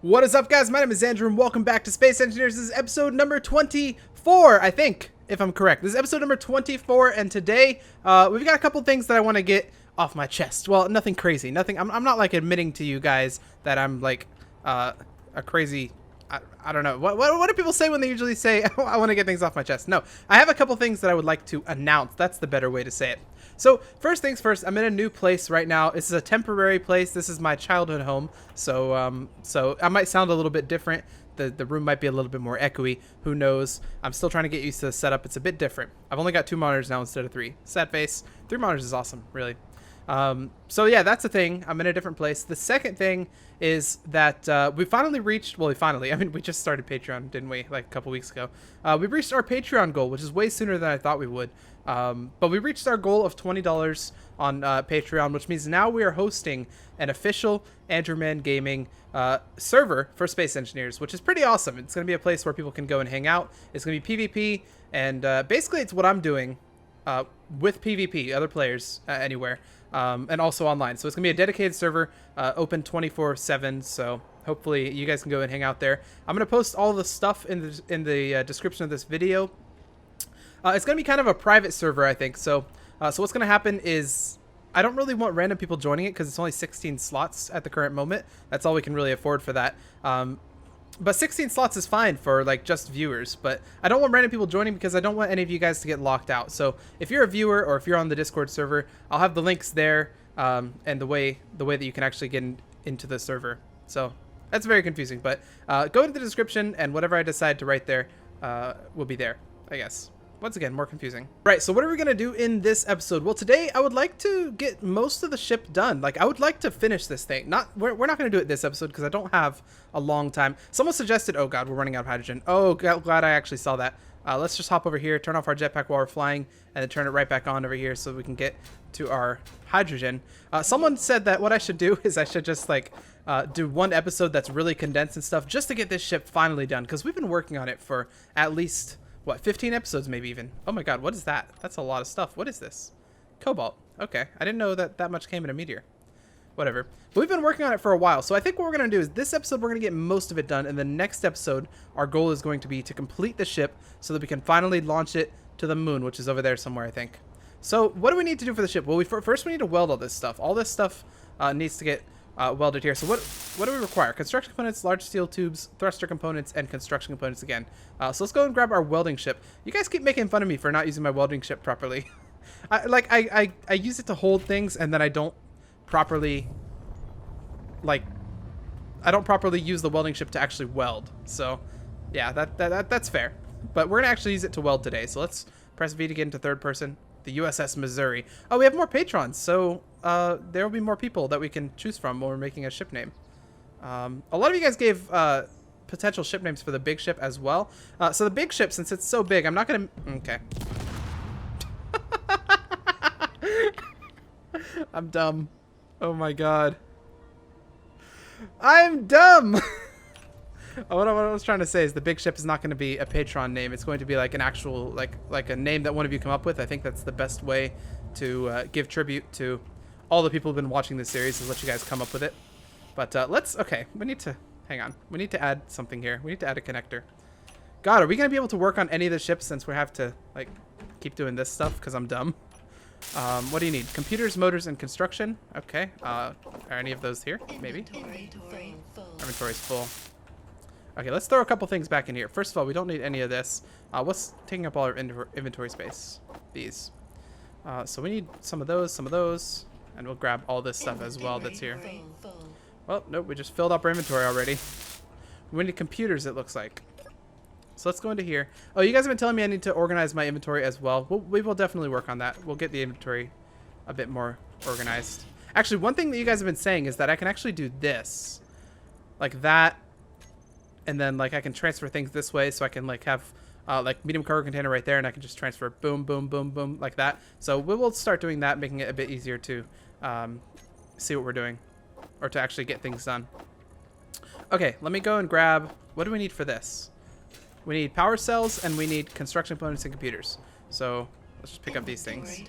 What is up, guys? My name is Andrew and welcome back to Space Engineers. This is episode number 24, I think, if I'm correct. This is episode number 24, and today we've got a couple things that I want to get off my chest. Well, nothing crazy. Nothing. I'm not like admitting to you guys that I'm like a crazy... I don't know. What do people say when they usually say, I want to get things off my chest? No, I have a couple things that I would like to announce. That's the better way to say it. So first things first, I'm in a new place right now. This is a temporary place. This is my childhood home. So so I might sound a little bit different. The room might be a little bit more echoey. Who knows? I'm still trying to get used to the setup. It's a bit different. I've only got 2 monitors now instead of 3. Sad face. 3 monitors is awesome, really. So yeah, that's the thing. I'm in a different place. The second thing is that we finally reached, well, we just started Patreon, didn't we, like a couple weeks ago. We reached our Patreon goal, which is way sooner than I thought we would. But we reached our goal of $20 on Patreon, which means now we are hosting an official AndrewmanGaming server for Space Engineers, which is pretty awesome. It's going to be a place where people can go and hang out. It's going to be PvP, and basically it's what I'm doing with PvP, other players anywhere. And also online. So it's gonna be a dedicated server, open 24/7. So hopefully you guys can go and hang out there. I'm gonna post all the stuff in the description of this video. It's gonna be kind of a private server, I think. So so what's gonna happen is I don't really want random people joining it because it's only 16 slots at the current moment. That's all we can really afford for that. But 16 slots is fine for like just viewers, but I don't want random people joining because I don't want any of you guys to get locked out. So if you're a viewer or if you're on the Discord server, I'll have the links there and the way that you can actually get into the server. So that's very confusing, but go into the description and whatever I decide to write there will be there, I guess. Once again, more confusing. Right, so what are we going to do in this episode? Well, today I would like to get most of the ship done. Like, I would like to finish this thing. We're not going to do it this episode because I don't have a long time. Someone suggested, oh god, we're running out of hydrogen. Oh, glad I actually saw that. Let's just hop over here, turn off our jetpack while we're flying, and then turn it right back on over here so we can get to our hydrogen. Someone said that what I should do is I should just, like, do one episode that's really condensed and stuff just to get this ship finally done because we've been working on it for at least... what, 15 episodes maybe even. Oh my god, what is that? That's a lot of stuff. What is this? Cobalt. Okay, I didn't know that much came in a meteor. Whatever. But we've been working on it for a while, so I think what we're going to do is this episode we're going to get most of it done, and the next episode our goal is going to be to complete the ship so that we can finally launch it to the moon, which is over there somewhere, I think. So what do we need to do for the ship? Well, first we need to weld all this stuff. All this stuff needs to get welded here. So what do we require? Construction components, large steel tubes, thruster components, and construction components again. So let's go and grab our welding ship. You guys keep making fun of me for not using my welding ship properly. I use it to hold things, and then I don't properly use the welding ship to actually weld. So yeah, that's fair. But we're gonna actually use it to weld today. So let's press V to get into third person. The USS Missouri. Oh, we have more patrons, so there will be more people that we can choose from when we're making a ship name. A lot of you guys gave potential ship names for the big ship as well. So the big ship, since it's so big, I'm not gonna... Okay. I'm dumb. Oh my god. I'm dumb! What I was trying to say is the big ship is not going to be a patron name. It's going to be like an actual, like a name that one of you come up with. I think that's the best way to give tribute to all the people who've been watching this series, is let you guys come up with it. But okay, we need to, hang on. We need to add something here. We need to add a connector. God, are we going to be able to work on any of the ships since we have to, like, keep doing this stuff because I'm dumb? What do you need? Computers, motors, and construction. Okay. Are any of those here? Maybe. Inventory's full. Okay, let's throw a couple things back in here. First of all, we don't need any of this. What's taking up all our inventory space? These. So we need some of those, and we'll grab all this stuff as well that's here. Well, nope, we just filled up our inventory already. We need computers, it looks like. So let's go into here. Oh, you guys have been telling me I need to organize my inventory as well. We will definitely work on that. We'll get the inventory a bit more organized. Actually, one thing that you guys have been saying is that I can actually do this. Like that. And then, like, I can transfer things this way, so I can, like, have, like, medium cargo container right there, and I can just transfer boom, boom, boom, boom, like that. So we will start doing that, making it a bit easier to see what we're doing, or to actually get things done. Okay, let me go and grab, what do we need for this? We need power cells, and we need construction components and computers. So let's just pick up these things.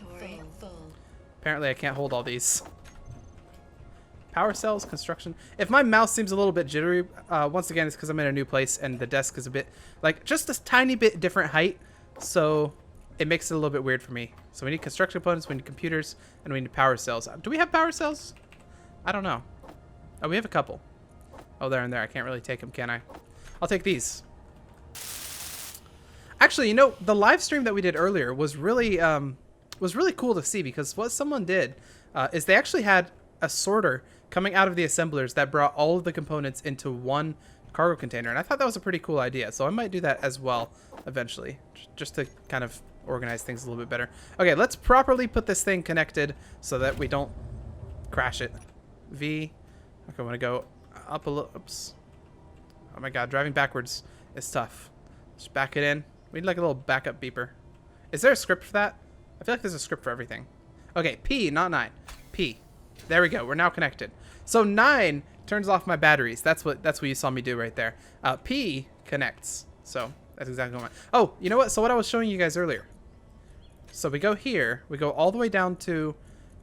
Apparently I can't hold all these. Power cells, construction. If my mouse seems a little bit jittery, once again, it's because I'm in a new place and the desk is a bit, like, just a tiny bit different height. So it makes it a little bit weird for me. So we need construction components, we need computers, and we need power cells. Do we have power cells? I don't know. Oh, we have a couple. Oh, there and there. I can't really take them, can I? I'll take these. Actually, you know, the live stream that we did earlier was really cool to see, because what someone did is they actually had a sorter coming out of the assemblers that brought all of the components into one cargo container, and I thought that was a pretty cool idea. So I might do that as well eventually, just to kind of organize things a little bit better. Okay, let's properly put this thing connected so that we don't crash it. V. Okay, I'm gonna go up a little. Oops. Oh my god, driving backwards is tough. Just back it in. We need like a little backup beeper. Is there a script for that? I feel like there's a script for everything. Okay, P, not 9. P. There we go. We're now connected. So 9 turns off my batteries. That's what you saw me do right there. P connects. So that's exactly what. Oh, you know what? So what I was showing you guys earlier. So we go here. We go all the way down to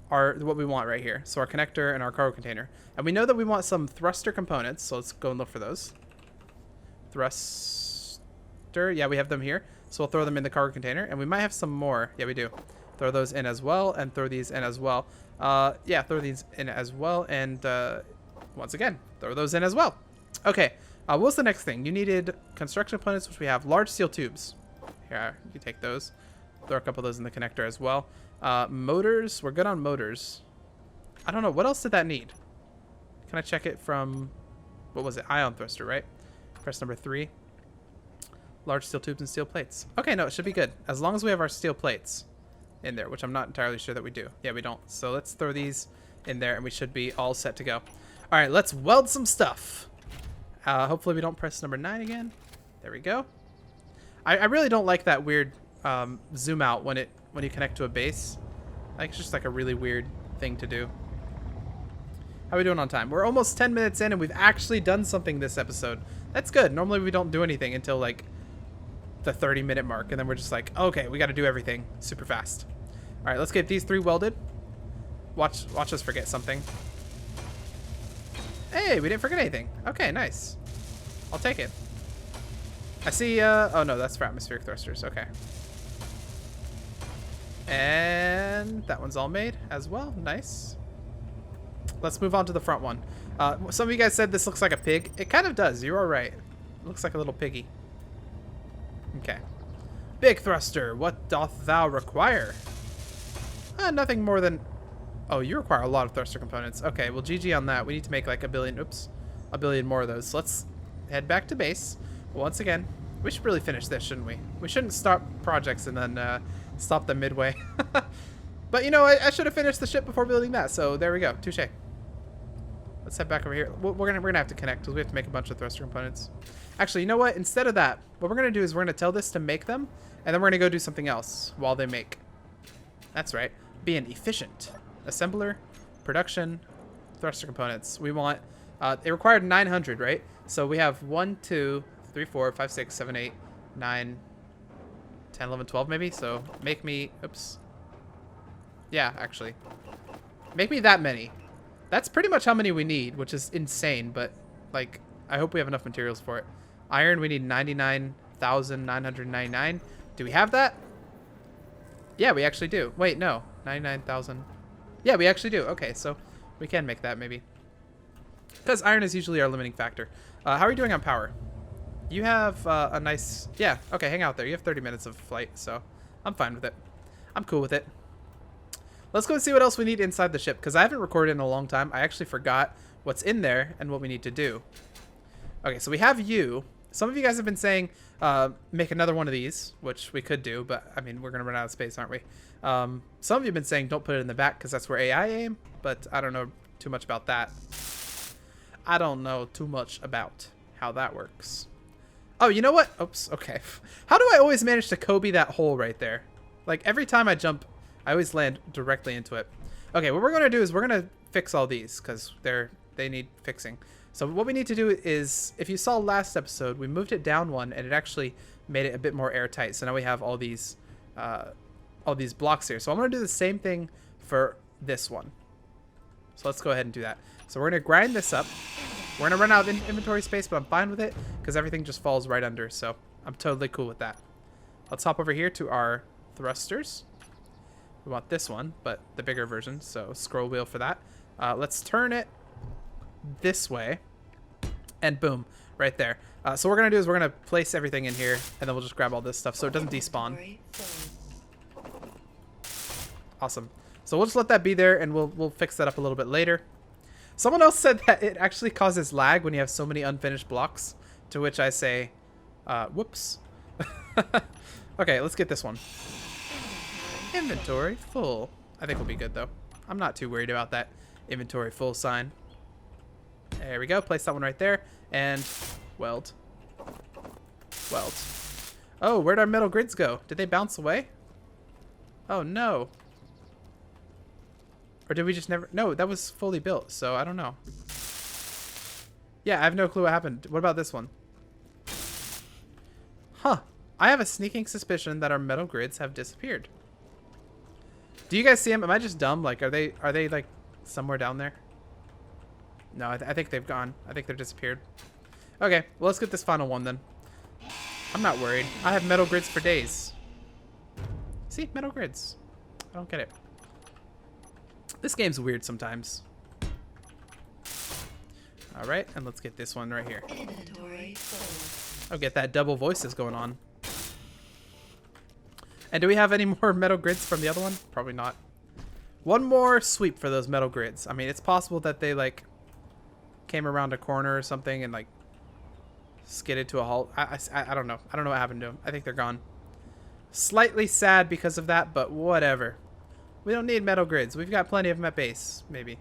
what we want right here. So our connector and our cargo container. And we know that we want some thruster components. So let's go and look for those. Thruster. Yeah, we have them here. So we'll throw them in the cargo container. And we might have some more. Yeah, we do. Throw those in as well. And throw these in as well. Yeah, throw these in as well. And once again, throw those in as well. Okay. What's the next thing? You needed construction components, which we have. Large steel tubes. Here, you take those. Throw a couple of those in the connector as well. Motors. We're good on motors. I don't know. What else did that need? Can I check it from... What was it? Ion thruster, right? Press number 3. Large steel tubes and steel plates. Okay, no, it should be good. As long as we have our steel plates in there, which I'm not entirely sure that we do. Yeah, we don't. So let's throw these in there, and we should be all set to go. All right, let's weld some stuff. Hopefully we don't press number 9 again. There we go. I really don't like that weird zoom out when you connect to a base. Like, it's just like a really weird thing to do. How are we doing on time? We're almost 10 minutes in, and we've actually done something this episode. That's good. Normally we don't do anything until like the 30-minute mark, and then we're just like, okay, we got to do everything super fast. All right, let's get these 3 welded. Watch us forget something. Hey, we didn't forget anything. Okay, nice. I'll take it. I see, oh no, that's for atmospheric thrusters. Okay. And that one's all made as well. Nice. Let's move on to the front one. Some of you guys said this looks like a pig. It kind of does. You're all right. It looks like a little piggy. Okay. Big thruster, what doth thou require? Nothing more than... Oh, you require a lot of thruster components. Okay, well, GG on that. We need to make like a billion more of those. So let's head back to base. Once again, we should really finish this, shouldn't we? We shouldn't stop projects and then stop them midway. But, you know, I should have finished the ship before building that. So there we go. Touche. Let's head back over here. We're gonna have to connect because we have to make a bunch of thruster components. Actually, you know what? Instead of that, what we're going to do is we're going to tell this to make them, and then we're going to go do something else while they make. That's right. Being efficient. Assembler, production, thruster components. We want... it required 900, right? So we have 1, 2, 3, 4, 5, 6, 7, 8, 9, 10, 11, 12 maybe. So make me... Oops. Yeah, actually. Make me that many. That's pretty much how many we need, which is insane, but, like, I hope we have enough materials for it. Iron, we need 99,999. Do we have that? Yeah, we actually do. Wait, no. 99,000. Yeah, we actually do. Okay, so we can make that, maybe. Because iron is usually our limiting factor. How are you doing on power? You have a nice... Yeah, okay, hang out there. You have 30 minutes of flight, so I'm fine with it. I'm cool with it. Let's go and see what else we need inside the ship, because I haven't recorded in a long time. I actually forgot what's in there and what we need to do. Okay, so we have you. Some of you guys have been saying make another one of these, which we could do, but, I mean, we're going to run out of space, aren't we? Some of you have been saying don't put it in the back because that's where AI aim, but I don't know too much about that. I don't know too much about how that works. Oh, you know what? Oops, okay. How do I always manage to Kobe that hole right there? Like, every time I jump, I always land directly into it. Okay, what we're going to do is we're going to fix all these because they need fixing. So what we need to do is, if you saw last episode, we moved it down one and it actually made it a bit more airtight. So now we have all these blocks here. So I'm going to do the same thing for this one. So let's go ahead and do that. So we're going to grind this up. We're going to run out of inventory space, but I'm fine with it because everything just falls right under. So I'm totally cool with that. Let's hop over here to our thrusters. We want this one, but the bigger version. So scroll wheel for that. Let's turn it this way. And boom, right there. So what we're going to do is we're going to place everything in here, and then we'll just grab all this stuff so it doesn't despawn. Awesome. So we'll just let that be there, and we'll fix that up a little bit later. Someone else said that it actually causes lag when you have so many unfinished blocks, to which I say, whoops. Okay, let's get this one. Inventory full. I think we'll be good, though. I'm not too worried about that inventory full sign. There we go. Place that one right there. And weld. Weld. Oh, where'd our metal grids go? Did they bounce away? Oh, no. Or did we just never... No, that was fully built, so I don't know. Yeah, I have no clue what happened. What about this one? Huh. I have a sneaking suspicion that our metal grids have disappeared. Do you guys see them? Am I just dumb? Like, are they like somewhere down there? No, I think they've gone. I think they've disappeared. Okay, well, let's get this final one then. I'm not worried. I have metal grids for days. See? Metal grids. I don't get it. This game's weird sometimes. Alright, and let's get this one right here. I'll get that double voices going on. And do we have any more metal grids from the other one? Probably not. One more sweep for those metal grids. I mean, it's possible that they, like, came around a corner or something and, like, skidded to a halt. I don't know. I don't know what happened to them. I think they're gone. Slightly sad because of that, but whatever. We don't need metal grids. We've got plenty of them at base, maybe.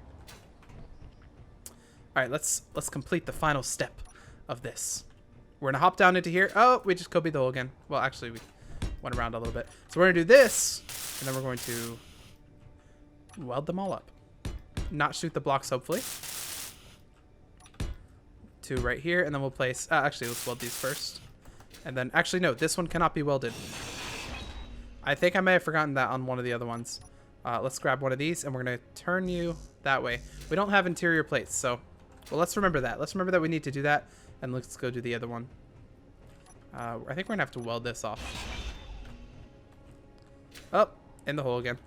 All right, let's complete the final step of this. We're gonna hop down into here. Oh, we just copied the hole again. Well, actually, we went around a little bit. So we're gonna do this, and then we're going to weld them all up. Not shoot the blocks, hopefully. Two right here, and then we'll place... actually, let's weld these first. And then... Actually, no, this one cannot be welded. I think I may have forgotten that on one of the other ones. Let's grab one of these, and we're going to turn you that way. We don't have interior plates, so... Well, let's remember that. Let's remember that we need to do that, and let's go do the other one. I think we're going to have to weld this off. Oh, in the hole again.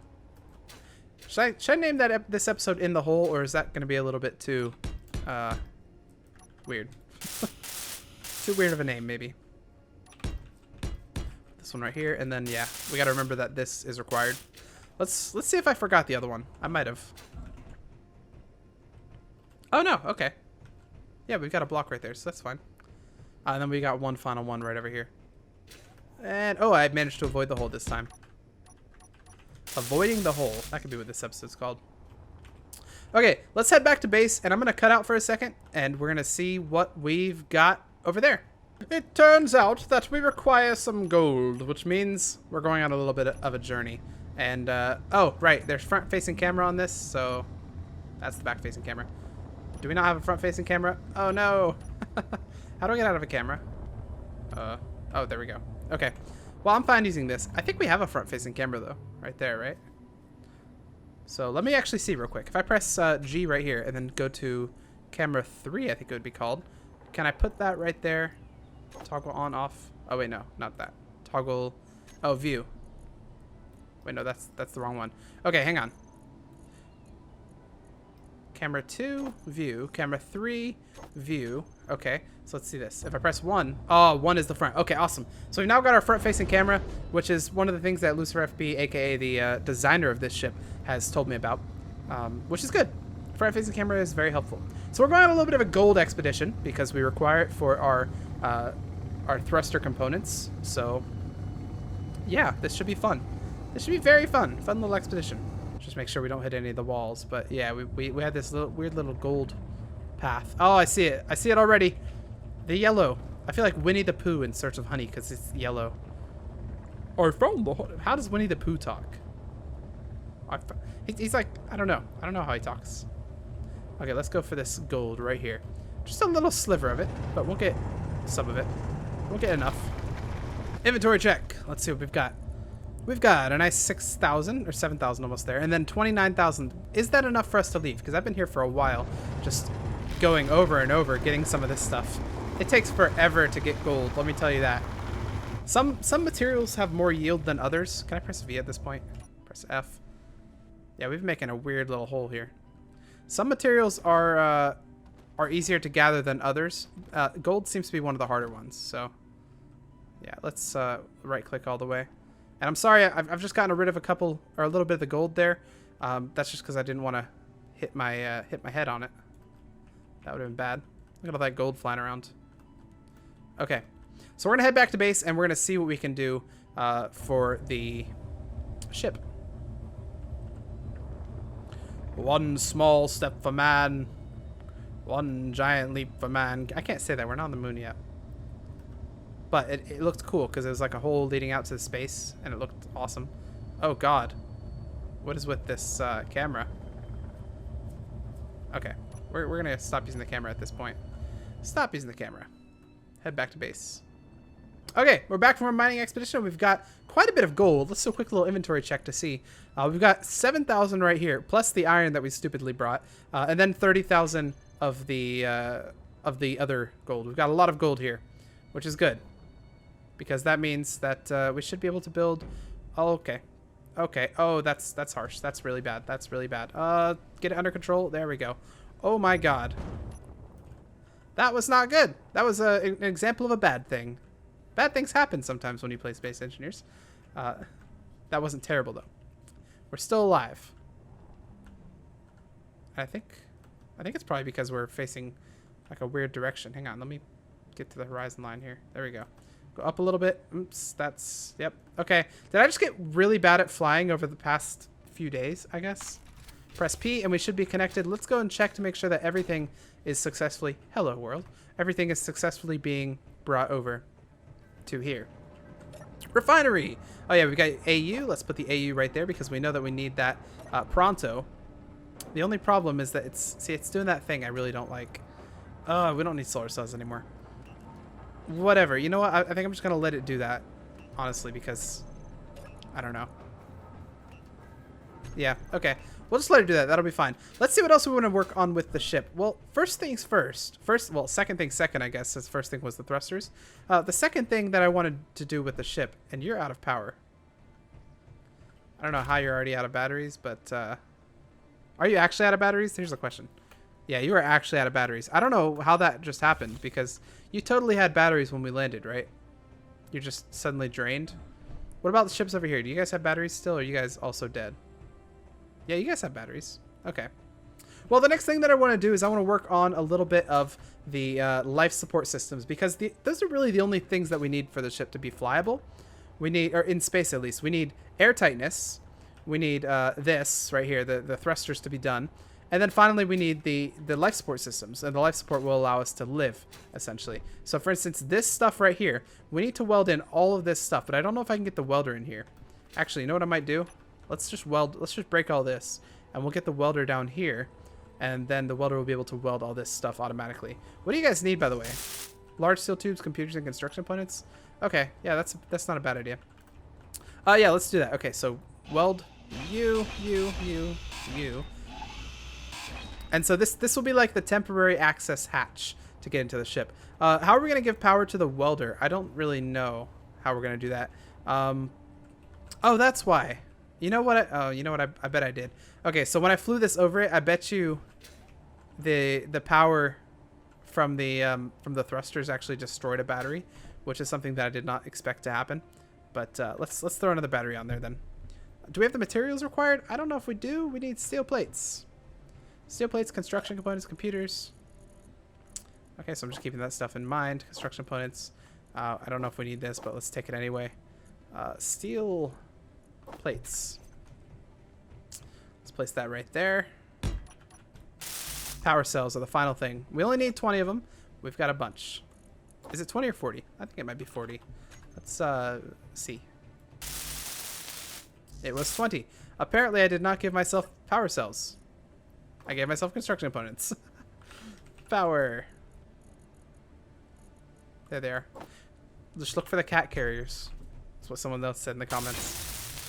Should I name that this episode In the Hole, or is that going to be a little bit too... weird. Too weird of a name, maybe. This one right here, and then, yeah, we got to remember that this is required. Let's see if I forgot the other one. I might have. Oh, no. Okay. Yeah, we've got a block right there, so that's fine. And then we got one final one right over here. And, oh, I managed to avoid the hole this time. Avoiding the hole. That could be what this episode's called. Okay, let's head back to base, and I'm going to cut out for a second, and we're going to see what we've got over there. It turns out that we require some gold, which means we're going on a little bit of a journey. And, oh, right, there's front-facing camera on this, so that's the back-facing camera. Do we not have a front-facing camera? Oh, no. How do I get out of a camera? Oh, there we go. Okay. Well, I'm fine using this. I think we have a front-facing camera, though. Right there, right? So let me actually see real quick. If I press G right here and then go to camera 3, I think it would be called. Can I put that right there? Toggle on, off. Oh, wait, no, not that. Toggle, oh, view. Wait, no, that's the wrong one. Okay, hang on. Camera 2, view. Camera 3, view. Okay, so let's see this. If I press 1, oh, 1 is the front. Okay, awesome. So we've now got our front-facing camera, which is one of the things that Lucifer FB, aka the designer of this ship, has told me about, which is good. Front-facing camera is very helpful. So we're going on a little bit of a gold expedition because we require it for our thruster components. So yeah, this should be fun. This should be very fun. Fun little expedition. Just make sure we don't hit any of the walls. But yeah, we had this weird little gold path. Oh, I see it. I see it already. The yellow. I feel like Winnie the Pooh in Search of Honey because it's yellow. I found the... How does Winnie the Pooh talk? He's like... I don't know. I don't know how he talks. Okay, let's go for this gold right here. Just a little sliver of it, but we'll get some of it. We'll get enough. Inventory check. Let's see what we've got. We've got a nice 6,000 or 7,000 almost there. And then 29,000. Is that enough for us to leave? Because I've been here for a while, just going over and over, getting some of this stuff. It takes forever to get gold, let me tell you that. Some materials have more yield than others. Can I press V at this point? Press F. Yeah, we've been making a weird little hole here. Some materials are easier to gather than others. Gold seems to be one of the harder ones. So, yeah, let's right-click all the way. And I'm sorry, I've just gotten rid of a little bit of the gold there. That's just because I didn't want to hit my head on it. That would have been bad. Look at all that gold flying around. Okay, so we're gonna head back to base and we're gonna see what we can do for the ship. One small step for man, one giant leap for man. I can't say that, we're not on the moon yet. But it looked cool because it was like a hole leading out to the space and it looked awesome. Oh god. What is with this camera? Okay, we're gonna stop using the camera at this point. Stop using the camera. Head back to base. Okay, we're back from our mining expedition. We've got quite a bit of gold. Let's do a quick little inventory check to see. We've got 7,000 right here, plus the iron that we stupidly brought, and then 30,000 of the other gold. We've got a lot of gold here, which is good, because that means that we should be able to build. Oh, okay. Okay. Oh, that's harsh. That's really bad. That's really bad. Get it under control. There we go. Oh my god. That was not good. That was an example of a bad thing. Bad things happen sometimes when you play Space Engineers. That wasn't terrible, though. We're still alive. I think it's probably because we're facing like a weird direction. Hang on, let me get to the horizon line here. There we go. Go up a little bit. Oops, that's... Yep. Okay. Did I just get really bad at flying over the past few days, I guess? Press P and we should be connected. Let's go and check to make sure that everything is successfully... Hello, world. Everything is successfully being brought over to here. Refinery! Oh yeah, we got AU. Let's put the AU right there because we know that we need that pronto. The only problem is that it's doing that thing I really don't like. We don't need solar cells anymore. Whatever. You know what? I think I'm just going to let it do that, honestly, because I don't know. Yeah, okay. We'll just let it do that. That'll be fine. Let's see what else we want to work on with the ship. Well, first things first. Well, second things second, I guess, since first thing was the thrusters. The second thing that I wanted to do with the ship, and you're out of power. I don't know how you're already out of batteries, but are you actually out of batteries? Here's the question. Yeah, you are actually out of batteries. I don't know how that just happened because you totally had batteries when we landed, right? You're just suddenly drained. What about the ships over here? Do you guys have batteries still, or are you guys also dead? Yeah, you guys have batteries. Okay. Well, the next thing that I want to do is I want to work on a little bit of the life support systems because those are really the only things that we need for the ship to be flyable. We need, or in space at least, we need airtightness. We need this right here, the thrusters to be done. And then finally, we need the life support systems, and the life support will allow us to live, essentially. So, for instance, this stuff right here, we need to weld in all of this stuff, but I don't know if I can get the welder in here. Actually, you know what I might do? Let's just break all this, and we'll get the welder down here, and then the welder will be able to weld all this stuff automatically. What do you guys need, by the way? Large steel tubes, computers, and construction components? Okay, yeah, that's not a bad idea. Yeah, let's do that. Okay, so weld you. And so this will be like the temporary access hatch to get into the ship. How are we going to give power to the welder? I don't really know how we're going to do that. Oh, that's why. You know what? I bet I did. Okay, so when I flew this over it, I bet you the power from the thrusters actually destroyed a battery, which is something that I did not expect to happen. But let's throw another battery on there then. Do we have the materials required? I don't know if we do. We need steel plates. Steel plates, construction components, computers. Okay, so I'm just keeping that stuff in mind. Construction components. I don't know if we need this, but let's take it anyway. Steel plates. Let's place that right there. Power cells are the final thing. We only need 20 of them. We've got a bunch. Is it 20 or 40? I think it might be 40. Let's see. It was 20. Apparently, I did not give myself power cells. I gave myself construction components. Power. There they are. Just look for the cat carriers. That's what someone else said in the comments.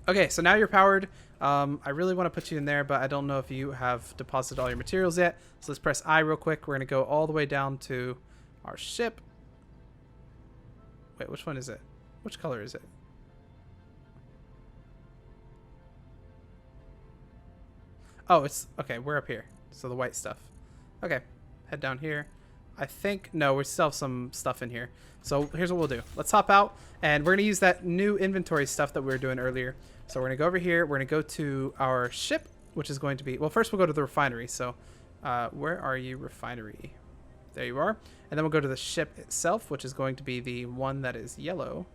Okay, so now you're powered. I really want to put you in there, but I don't know if you have deposited all your materials yet. So let's press I real quick. We're going to go all the way down to our ship. Wait, which one is it? Which color is it? Oh, it's... Okay, we're up here. So the white stuff. Okay, head down here. I think... No, we still have some stuff in here. So here's what we'll do. Let's hop out, and we're going to use that new inventory stuff that we were doing earlier. So we're going to go over here. We're going to go to our ship, which is going to be... Well, first we'll go to the refinery. So where are you, refinery? There you are. And then we'll go to the ship itself, which is going to be the one that is yellow.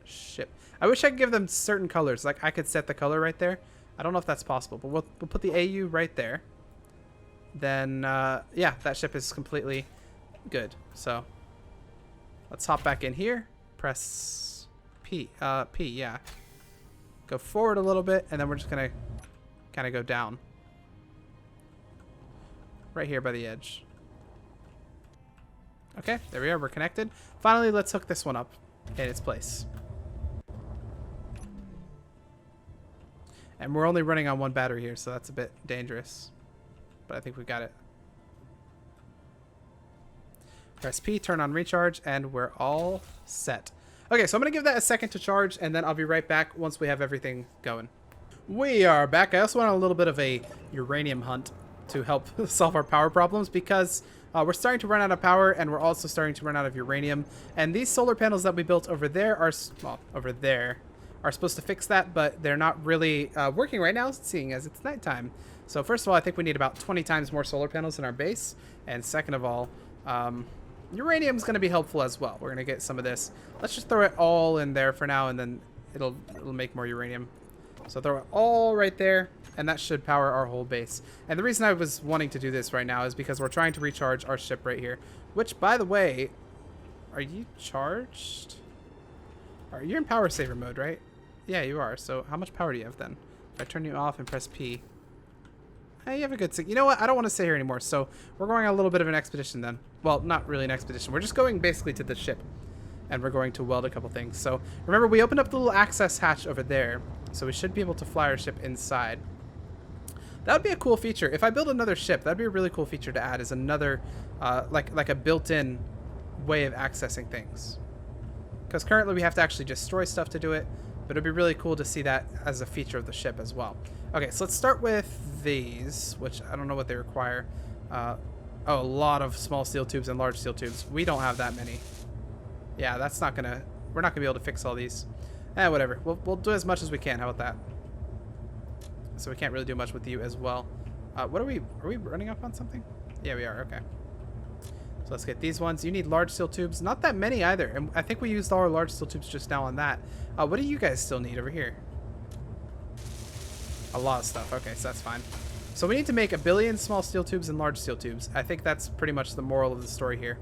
Ship. I wish I could give them certain colors. Like, I could set the color right there. I don't know if that's possible, but we'll put the AU right there. Then, yeah, that ship is completely good. So let's hop back in here. Press P, yeah. Go forward a little bit, and then we're just going to kind of go down. Right here by the edge. Okay, there we are. We're connected. Finally, let's hook this one up in its place. And we're only running on one battery here, so that's a bit dangerous. But I think we've got it. Press P, turn on recharge, and we're all set. Okay, so I'm going to give that a second to charge, and then I'll be right back once we have everything going. We are back. I also went on a little bit of a uranium hunt to help solve our power problems, because we're starting to run out of power, and we're also starting to run out of uranium. And these solar panels that we built over there are, well, over there, are supposed to fix that, but they're not really working right now, seeing as it's nighttime. So first of all, I think we need about 20 times more solar panels in our base. And second of all, uranium is going to be helpful as well. We're going to get some of this. Let's just throw it all in there for now, and then it'll make more uranium. So throw it all right there, and that should power our whole base. And the reason I was wanting to do this right now is because we're trying to recharge our ship right here. Which, by the way, are you charged? You're in power saver mode, right? Yeah, you are. So how much power do you have then? If I turn you off and press P. Hey, you have a good... You know what? I don't want to stay here anymore. So we're going on a little bit of an expedition then. Well, not really an expedition. We're just going basically to the ship. And we're going to weld a couple things. So remember, we opened up the little access hatch over there. So we should be able to fly our ship inside. That would be a cool feature. If I build another ship, that'd be a really cool feature to add, is another, like a built-in way of accessing things. Because currently we have to actually destroy stuff to do it. But it'd be really cool to see that as a feature of the ship as well. Okay, so let's start with these, which I don't know what they require. Oh, a lot of small steel tubes and large steel tubes. We don't have that many. Yeah, that's not gonna... We're not gonna be able to fix all these. Whatever. We'll do as much as we can. How about that? So we can't really do much with you as well. What are we running up on something? Yeah, we are. Okay. So let's get these ones. You need large steel tubes. Not that many either. And I think we used all our large steel tubes just now on that. What do you guys still need over here? A lot of stuff. Okay, so that's fine. So we need to make 1 billion small steel tubes and large steel tubes. I think that's pretty much the moral of the story here.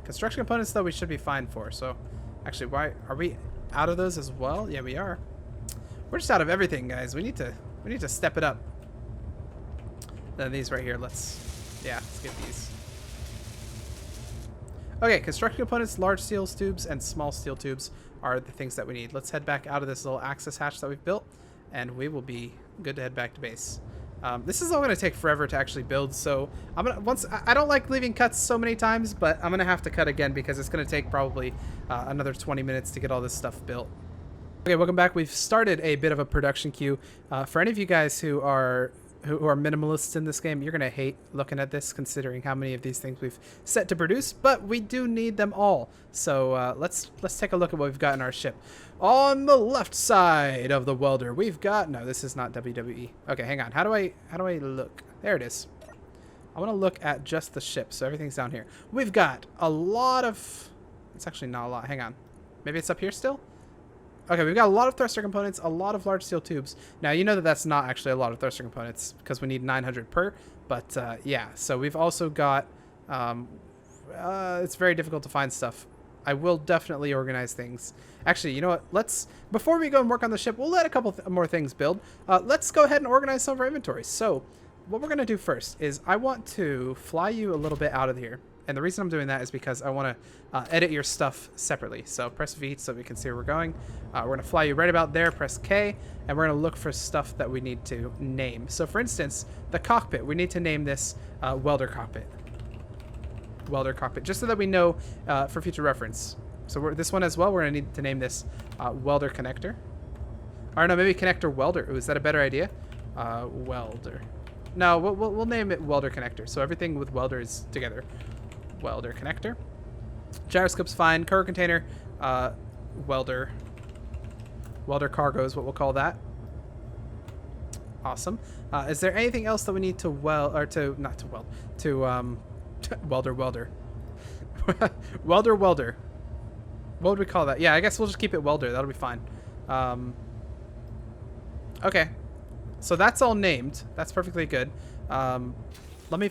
Construction components, though, we should be fine for. So actually, why are we out of those as well? Yeah, we are. We're just out of everything, guys. We need to step it up. Then these right here. Let's get these. Okay, construction components, large steel tubes, and small steel tubes are the things that we need. Let's head back out of this little access hatch that we've built, and we will be good to head back to base. This is all going to take forever to actually build, so I don't like leaving cuts so many times, but I'm going to have to cut again because it's going to take probably another 20 minutes to get all this stuff built. Okay, welcome back. We've started a bit of a production queue. For any of you guys who are minimalists in this game, you're gonna hate looking at this, considering how many of these things we've set to produce, but we do need them all. So let's take a look at what we've got in our ship. On the left side of the welder, we've got... No, this is not WWE. Okay, hang on. How do I look? There it is. I want to look at just the ship, so everything's down here. We've got a lot of... It's actually not a lot. Hang on. Maybe it's up here still? Okay, we've got a lot of thruster components, a lot of large steel tubes. Now, you know that that's not actually a lot of thruster components because we need 900 per, but yeah. So we've also got, it's very difficult to find stuff. I will definitely organize things. Actually, you know what? Before we go and work on the ship, we'll let a couple more things build. Let's go ahead and organize some of our inventory. So what we're going to do first is I want to fly you a little bit out of here. And the reason I'm doing that is because I want to edit your stuff separately. So press V so we can see where we're going. We're going to fly you right about there. Press K. And we're going to look for stuff that we need to name. So for instance, the cockpit. We need to name this welder cockpit. Welder cockpit. Just so that we know for future reference. So this one as well, we're going to need to name this welder connector. Or no, maybe connector welder. Ooh, is that a better idea? Welder. No, we'll name it welder connector. So everything with welder is together. Welder connector. Gyroscope's fine. Cargo container. Welder. Welder cargo is what we'll call that. Awesome. Is there anything else that we need to weld, or to, not to weld, to, welder. Welder. What would we call that? Yeah, I guess we'll just keep it welder. That'll be fine. Okay. So that's all named. That's perfectly good. Let me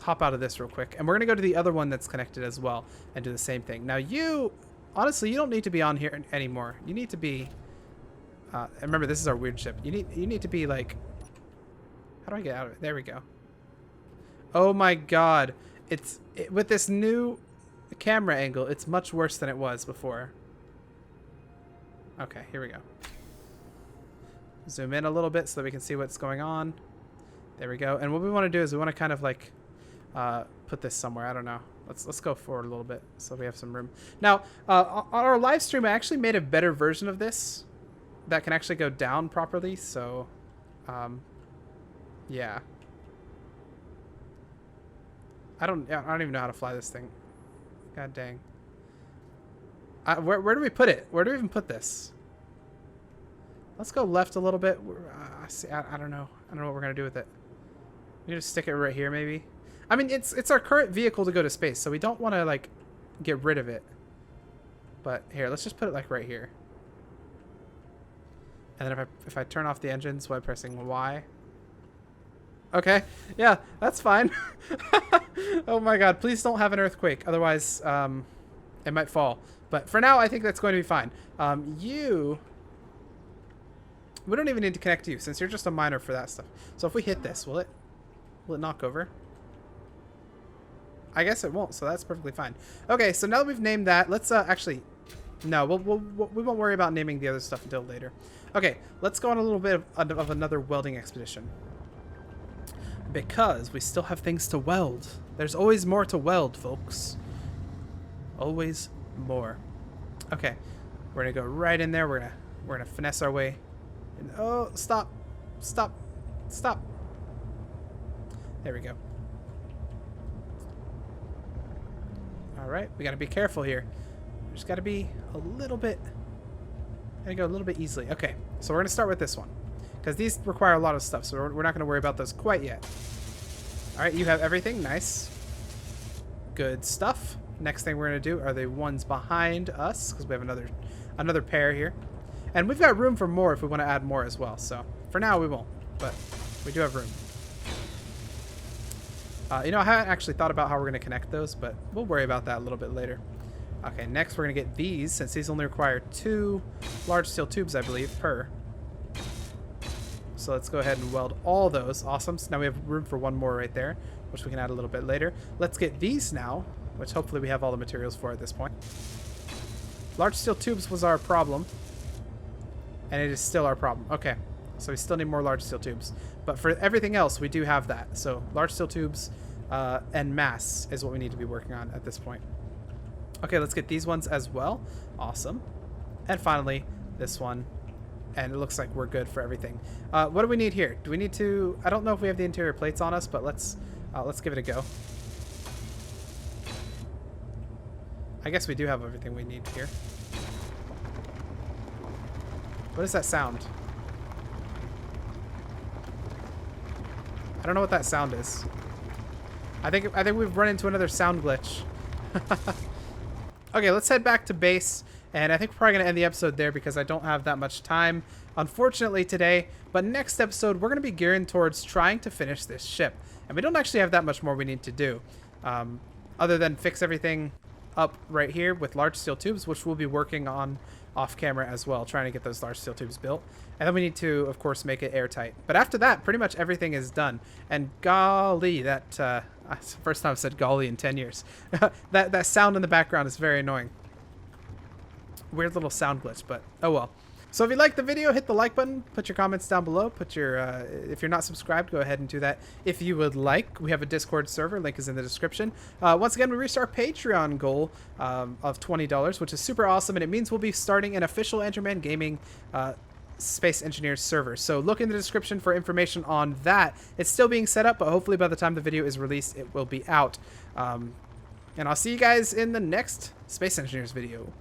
hop out of this real quick. And we're going to go to the other one that's connected as well and do the same thing. Now you, honestly, you don't need to be on here anymore. You need to be, remember this is our weird ship. You need to be like, how do I get out of it? There we go. Oh my God. With this new camera angle, it's much worse than it was before. Okay, here we go. Zoom in a little bit so that we can see what's going on. There we go. And what we want to do is we want to kind of like put this somewhere. I don't know. Let's go forward a little bit so we have some room. Now, on our live stream, I actually made a better version of this that can actually go down properly. So, yeah. I don't even know how to fly this thing. God dang. Where do we put it? Where do we even put this? Let's go left a little bit. I don't know. I don't know what we're going to do with it. We just stick it right here, maybe. I mean, it's our current vehicle to go to space, so we don't want to, like, get rid of it. But here, let's just put it, like, right here. And then if I turn off the engines while pressing Y. Okay. Yeah, that's fine. Oh, my God. Please don't have an earthquake. Otherwise, it might fall. But for now, I think that's going to be fine. We don't even need to connect you since you're just a miner for that stuff. So if we hit this, will it knock over? I guess it won't, so that's perfectly fine. Okay, so now that we've named that, let's actually, no, we won't worry about naming the other stuff until later. Okay, let's go on a little bit of another welding expedition. Because we still have things to weld. There's always more to weld, folks. Always more. Okay, we're gonna go right in there. We're gonna finesse our way. And, oh, stop. There we go. All right, we gotta be careful here. We just gotta be a little bit. Gotta go a little bit easily. Okay, so we're gonna start with this one because these require a lot of stuff, so we're not gonna worry about those quite yet. All right, you have everything. Nice. Good stuff. Next thing we're gonna do are the ones behind us because we have another pair here. And we've got room for more if we want to add more as well. So for now we won't, but we do have room. You know, I haven't actually thought about how we're going to connect those, but we'll worry about that a little bit later. Okay, next we're going to get these, since these only require 2 large steel tubes, I believe, per. So let's go ahead and weld all those. Awesome. So now we have room for one more right there, which we can add a little bit later. Let's get these now, which hopefully we have all the materials for at this point. Large steel tubes was our problem. And it is still our problem. Okay, so we still need more large steel tubes. But for everything else, we do have that. So large steel tubes and mass is what we need to be working on at this point. Okay, let's get these ones as well. Awesome. And finally, this one. And it looks like we're good for everything. What do we need here? Do we need to... I don't know if we have the interior plates on us, but let's give it a go. I guess we do have everything we need here. What is that sound? I don't know what that sound is. I think we've run into another sound glitch. Okay, let's head back to base. And I think we're probably going to end the episode there because I don't have that much time, unfortunately, today. But next episode, we're going to be gearing towards trying to finish this ship. And we don't actually have that much more we need to do. Other than fix everything up right here with large steel tubes, which we'll be working on off camera as well, trying to get those large steel tubes built. And then we need to, of course, make it airtight. But after that, pretty much everything is done. And golly, that It's the first time I've said golly in 10 years. That sound in the background is very annoying. Weird little sound glitch, but oh well. So if you like the video, hit the like button, put your comments down below, put your, if you're not subscribed, go ahead and do that if you would like. We have a Discord server, link is in the description. Once again, we reached our Patreon goal of $20, which is super awesome, and it means we'll be starting an official AndrewmanGaming Space Engineers server. So look in the description for information on that. It's still being set up, but hopefully by the time the video is released, it will be out. And I'll see you guys in the next Space Engineers video.